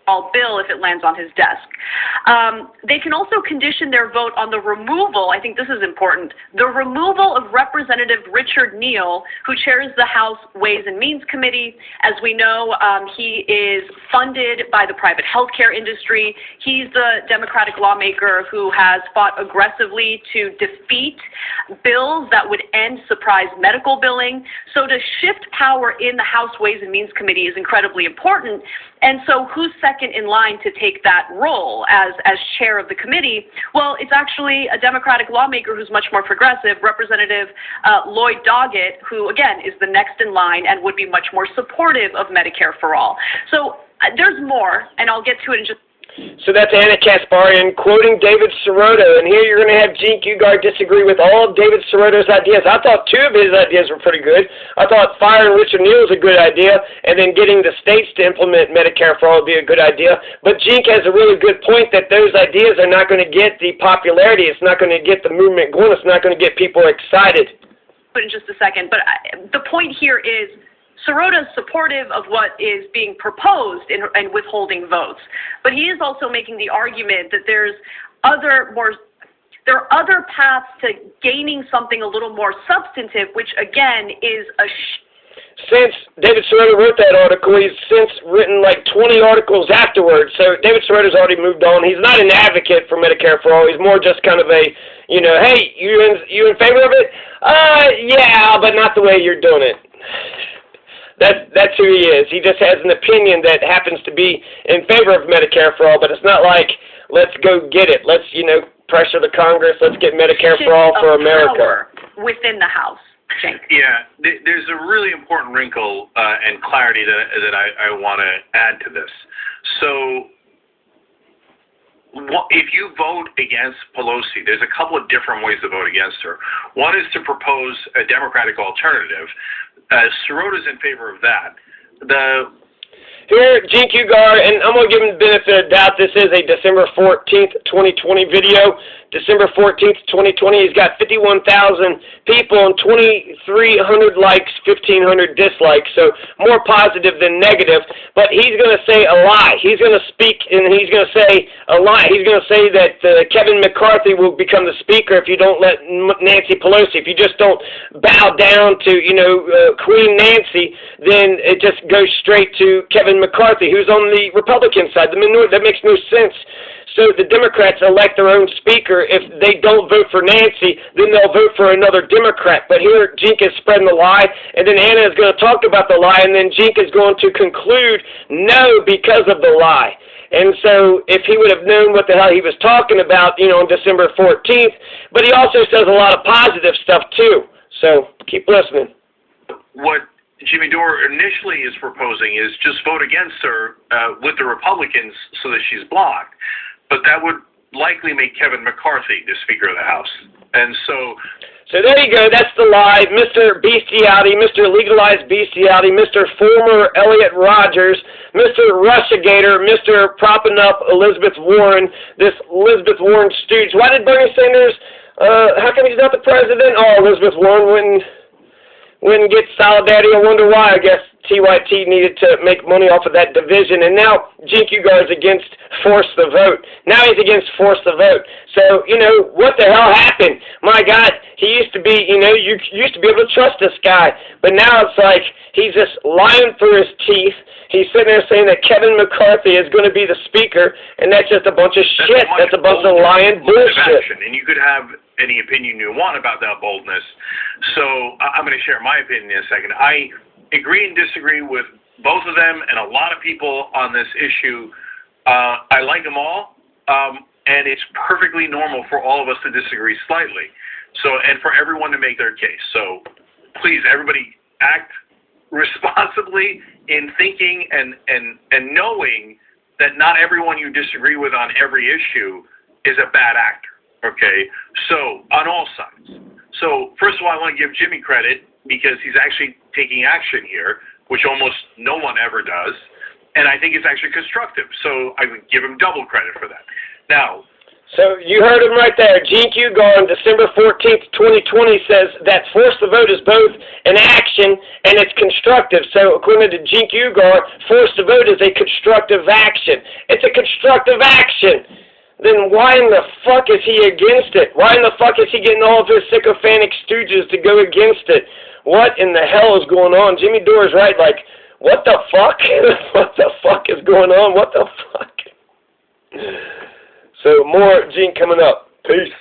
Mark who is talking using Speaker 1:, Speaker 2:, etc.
Speaker 1: bill if it lands on his desk. They can also condition their vote on the removal, I think this is important, the removal of Representative Richard Neal, who chairs the House Ways and Means Committee. As we know, he is funded by the private healthcare industry. He's the Democratic lawmaker who has fought aggressively to defeat bills that would end surprise medical billing. So to shift power in the House Ways and Means Committee is incredibly important. And so who's second in line to take that role as chair of the committee? Well, it's actually a Democratic lawmaker who's much more progressive, Representative Lloyd Doggett, who, again, is the next in line and would be much more supportive of Medicare for all. So there's more, and I'll get to it in just.
Speaker 2: So that's Anna Kasparian quoting David Sirotto, and here you're going to have Cenk Uygur disagree with all of David Sirotto's ideas. I thought two of his ideas were pretty good. I thought firing Richard Neal was a good idea, and then getting the states to implement Medicare for all would be a good idea. But Cenk has a really good point that those ideas are not going to get the popularity. It's not going to get the movement going. It's not going to get people excited.
Speaker 1: In just a second, but the point here is Sirotto's supportive of what is being proposed in withholding votes, but he is also making the argument that there are other paths to gaining something a little more substantive, which again is
Speaker 2: Since David Sirotto wrote that article, he's since written like 20 articles afterwards. So David Sirotto's already moved on. He's not an advocate for Medicare for all. He's more just kind of a, hey, you in favor of it? Yeah, but not the way you're doing it. That's who he is. He just has an opinion that happens to be in favor of Medicare for all, but it's not like, let's go get it. Let's, pressure the Congress. Let's get Medicare for all for America.
Speaker 1: Within the House. Cenk.
Speaker 3: Yeah, there's a really important wrinkle and clarity that I want to add to this. So if you vote against Pelosi, there's a couple of different ways to vote against her. One is to propose a Democratic alternative. Sirotto's in favor of that.
Speaker 2: Here, Cenk Uygur, and I'm going to give him the benefit of the doubt. This is a December 14th, 2020 video. December 14th, 2020. He's got 51,000 people and 2,300 likes, 1,500 dislikes. So more positive than negative. But he's going to say a lie. He's going to speak and he's going to say a lie. He's going to say that Kevin McCarthy will become the speaker if you don't let Nancy Pelosi. If you just don't bow down to, Queen Nancy, then it just goes straight to Kevin McCarthy, who's on the Republican side. That makes no sense. So the Democrats elect their own speaker. If they don't vote for Nancy, then they'll vote for another Democrat. But here, Cenk is spreading the lie, and then Anna is going to talk about the lie, and then Cenk is going to conclude no because of the lie. And so if he would have known what the hell he was talking about, on December 14th, but he also says a lot of positive stuff, too. So keep listening.
Speaker 3: What Jimmy Dore initially is proposing is just vote against her with the Republicans so that she's blocked. But that would likely make Kevin McCarthy the Speaker of the House. And so
Speaker 2: there you go. That's the lie. Mr. Bestiality, Mr. Legalized Bestiality, Mr. Former Elliot Rogers, Mr. Russiagator, Mr. Propping Up Elizabeth Warren, this Elizabeth Warren stooge. Why did Bernie Sanders, how come he's not the president? Oh, Elizabeth Warren wouldn't get solidarity. I wonder why. I guess TYT needed to make money off of that division. And now Cenk Uygur is against force the vote. Now he's against force the vote. So, what the hell happened? My God, he used to be, you used to be able to trust this guy. But now it's like he's just lying through his teeth. He's sitting there saying that Kevin McCarthy is going to be the speaker, and that's just a bunch of shit. That's a bunch of lying bullshit.
Speaker 3: And you could have any opinion you want about that boldness. So I'm going to share my opinion in a second. I agree and disagree with both of them and a lot of people on this issue. I like them all, and it's perfectly normal for all of us to disagree slightly. And for everyone to make their case. So please, everybody, act responsibly in thinking and knowing that not everyone you disagree with on every issue is a bad actor. Okay, so on all sides. So first of all, I want to give Jimmy credit because he's actually taking action here, which almost no one ever does, and I think it's actually constructive. So I would give him double credit for that. Now,
Speaker 2: So you heard him right there. Cenk Uygur on December 14th, 2020 says that force the vote is both an action and it's constructive. So according to Cenk Uygur, force the vote is a constructive action. It's a constructive action. Then why in the fuck is he against it? Why in the fuck is he getting all of his sycophantic stooges to go against it? What in the hell is going on? Jimmy Dore is right, like, what the fuck? What the fuck is going on? What the fuck? So more Cenk coming up. Peace.